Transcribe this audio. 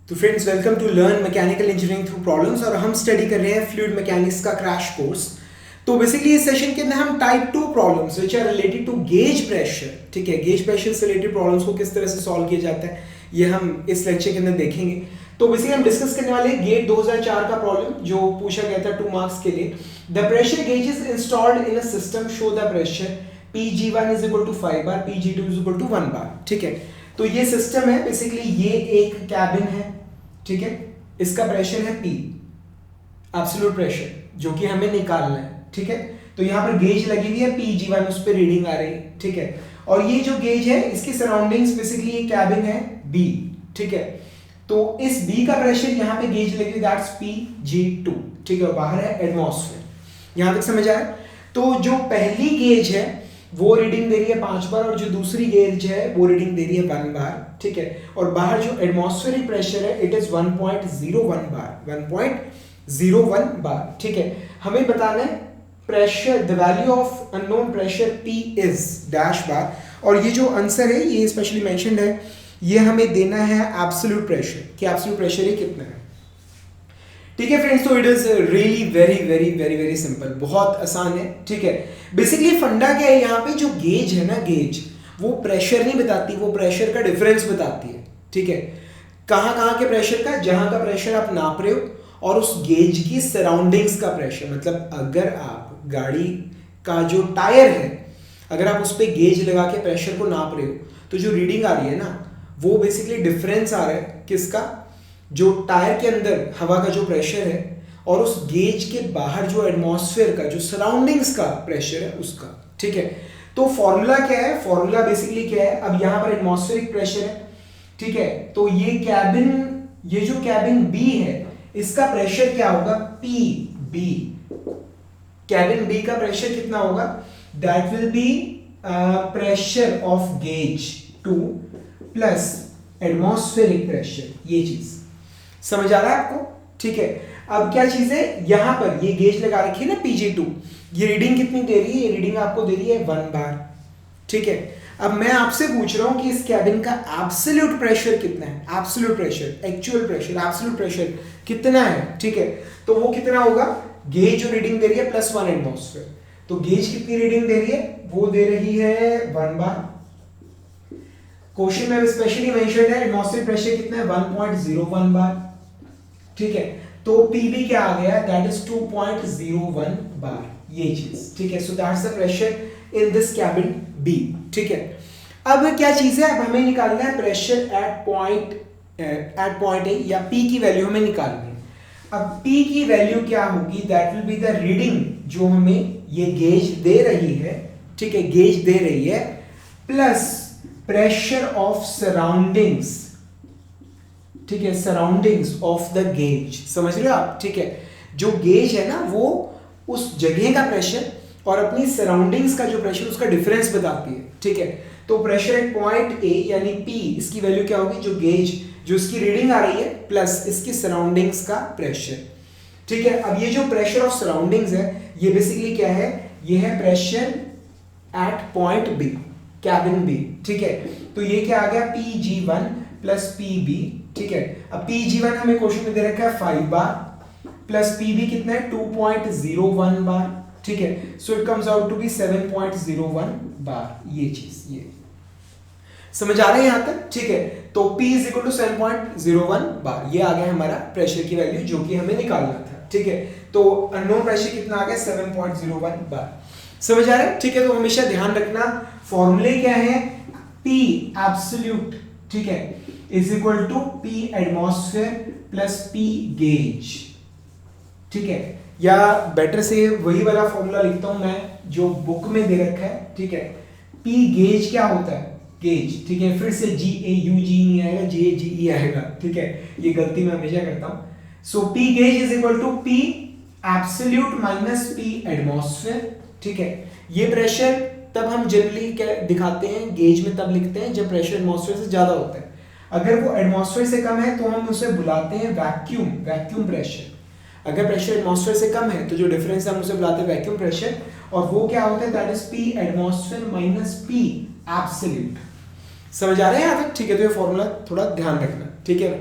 तो friends welcome to learn mechanical engineering through problems और हम स्टडी कर रहे हैं फ्लूइड मैकेनिक्स का क्रैश कोर्स। तो बेसिकली इस सेशन के अंदर हम type 2 problems which are related to gauge pressure, ठीक है, गेज प्रेशर से रिलेटेड प्रॉब्लम्स को किस तरह से सॉल्व किया जाता है ये हम इस लेक्चर के अंदर देखेंगे। तो बेसिकली हम डिस्कस करने वाले हैं गेट 2004 का प्रॉब्लम जो पूछा गया था 2 मार्क्स के लिए। The pressure gauge is installed in a system, show the pressure Pg1 is equal to 5 bar, Pg2 is equal to 1 बार, ठीक है। तो ये सिस्टम है, बेसिकली ये एक कैबिन है, ठीक है, इसका प्रेशर है P, एब्सोल्यूट प्रेशर, जो कि हमें निकालना है, ठीक है। तो यहाँ पर गेज लगी हुई है Pg1, उस पर रीडिंग आ रही है, ठीक है। और ये जो गेज है इसकी सराउंडिंग्स बेसिकली ये कैबिन है B, ठीक है। तो इस B का प्रेशर यहाँ पे गेज लगी हुई, दैट्स Pg2, ठीक है, और बाहर है एटमॉस्फेयर। यहाँ तक समझ आया। तो जो पहली गेज है वो रीडिंग दे रही है 5 बार और जो दूसरी गेज है वो रीडिंग दे रही है 1 बार, ठीक है। और बाहर जो एटमॉस्फेरिक प्रेशर है इट इज 1.01 बार, 1.01 बार, ठीक है। हमें बताना है pressure, the value of unknown pressure P is dash bar, और ये जो आंसर है ये स्पेशली मेंशन्ड है, ये हमें देना है एब्सोल्यूट प्रेशर, कि एब्सोल्यूट प्रेशर ये कितना है, ठीक है फ्रेंड्स। तो it is really very very very very simple, बहुत आसान है, ठीक है। बेसिकली फंडा क्या है, यहाँ पे जो गेज है ना, गेज वो प्रेशर नहीं बताती, वो प्रेशर का डिफरेंस बताती है, ठीक है। कहाँ के प्रेशर का, जहां का प्रेशर आप नाप रहे हो और उस गेज की सराउंडिंग्स का प्रेशर, मतलब अगर आप गाड़ी का जो टायर है अगर आप उस पर गेज लगा के प्रेशर को नाप रहे हो तो जो रीडिंग आ रही है ना वो बेसिकली डिफरेंस आ रहा है किसका, जो टायर के अंदर हवा का जो प्रेशर है और उस गेज के बाहर जो एटमॉस्फेयर का, जो सराउंडिंग्स का प्रेशर है उसका, ठीक है। तो फॉर्मूला क्या है, फॉर्मूला बेसिकली क्या है, अब यहां पर एटमॉस्फेरिक प्रेशर है, ठीक है। तो ये कैबिन, ये जो कैबिन B है इसका प्रेशर क्या होगा, PB। कैबिन B का प्रेशर कितना होगा, that will be pressure of gauge 2 plus atmospheric pressure, ये चीज समझ आ रहा है आपको, ठीक है। अब क्या चीज है, यहां पर ये गेज लगा रखी है ना Pg2, ये रीडिंग कितनी दे रही है, ये रीडिंग आपको दे रही है 1 बार, ठीक है। अब मैं आपसे पूछ रहा हूं कि इस कैबिन का एब्सोल्यूट प्रेशर कितना है, absolute pressure, actual pressure, absolute pressure कितना है, ठीक है। तो वो कितना होगा, गेज जो रीडिंग दे रही है +1 एटमॉस्फेयर, तो गेज कितनी रीडिंग दे रही है, वो दे रही है 1 बार। क्वेश्चन में स्पेशली मेंशन्ड है एटमॉस्फेरिक प्रेशर कितना है, 1.01 बार, ठीक है। तो Pb क्या आ गया, दैट इज 2.01 बार, ये चीज, ठीक है। So that's the pressure in this cabin B, ठीक है। अब क्या चीज है, अब हमें निकालना है प्रेशर एट पॉइंट A, या P की वैल्यू हमें निकालनी है। अब P की वैल्यू क्या होगी, that will be the reading जो हमें ये गेज दे रही है, ठीक है, गेज दे रही है प्लस प्रेशर ऑफ सराउंडिंग्स, ठीक है, सराउंडिंग्स ऑफ द गेज, समझ रहे हो आप, ठीक है। जो गेज है ना वो उस जगह का प्रेशर और अपनी सराउंडिंग्स का जो प्रेशर उसका डिफरेंस बताती है, ठीक है। तो प्रेशर एट पॉइंट A यानी P, इसकी वैल्यू क्या होगी, जो गेज जो इसकी रीडिंग आ रही है प्लस इसकी सराउंडिंग्स का प्रेशर, ठीक है। अब ये जो प्रेशर ऑफ सराउंडिंग्स है ये बेसिकली क्या है, ये है pressure at point B, cabin B, ठीक है। तो ये क्या आ गया, Pg1 प्लस Pb, ठीक है। अब Pg1 हमें क्वेश्चन में दे रखा है 5 बार प्लस Pb कितना है 2.01 बार, ठीक है। So it comes out to be 7.01 bar, ये चीज, ये समझ आ रहा है यहां तक, ठीक है। तो P is equal to 7.01 bar, ये आ गया हमारा प्रेशर की वैल्यू जो कि हमें निकालना था, ठीक है। तो अननोन प्रेशर कितना आ गया, 7.01 बार, समझ आ रहा है, ठीक है। तो हमेशा ध्यान रखना फॉर्मूले क्या है, P एब्सोल्यूट, ठीक है, is equal to P atmosphere plus P gauge, ठीक है। या बेटर से वही वाला फॉर्मूला लिखता हूं मैं जो बुक में दे रखा है, ठीक है। P गेज क्या होता है, गेज, ठीक है, फिर से GAUG नहीं आएगा, GAGE आएगा, ठीक है, ये गलती मैं हमेशा करता हूं। So P gauge is equal to P absolute minus P atmosphere, ठीक है। ये प्रेशर तब हम जनरली क्या दिखाते हैं, गेज में तब लिखते हैं जब प्रेशर एटमॉस्फेयर से ज्यादा होता है। अगर वो एटमॉस्फेयर से कम है तो हम उसे बुलाते हैं वैक्यूम, वैक्यूम प्रेशर। अगर प्रेशर एटमॉस्फेयर से कम है तो जो डिफरेंस है हम उसे बुलाते हैं वैक्यूम प्रेशर, और वो क्या होता है, that is P atmosphere minus P absolute. समझ आ रहे हैं यहाँ तक, ठीक है। तो ये फॉर्मूला थोड़ा ध्यान रखना, ठीक है।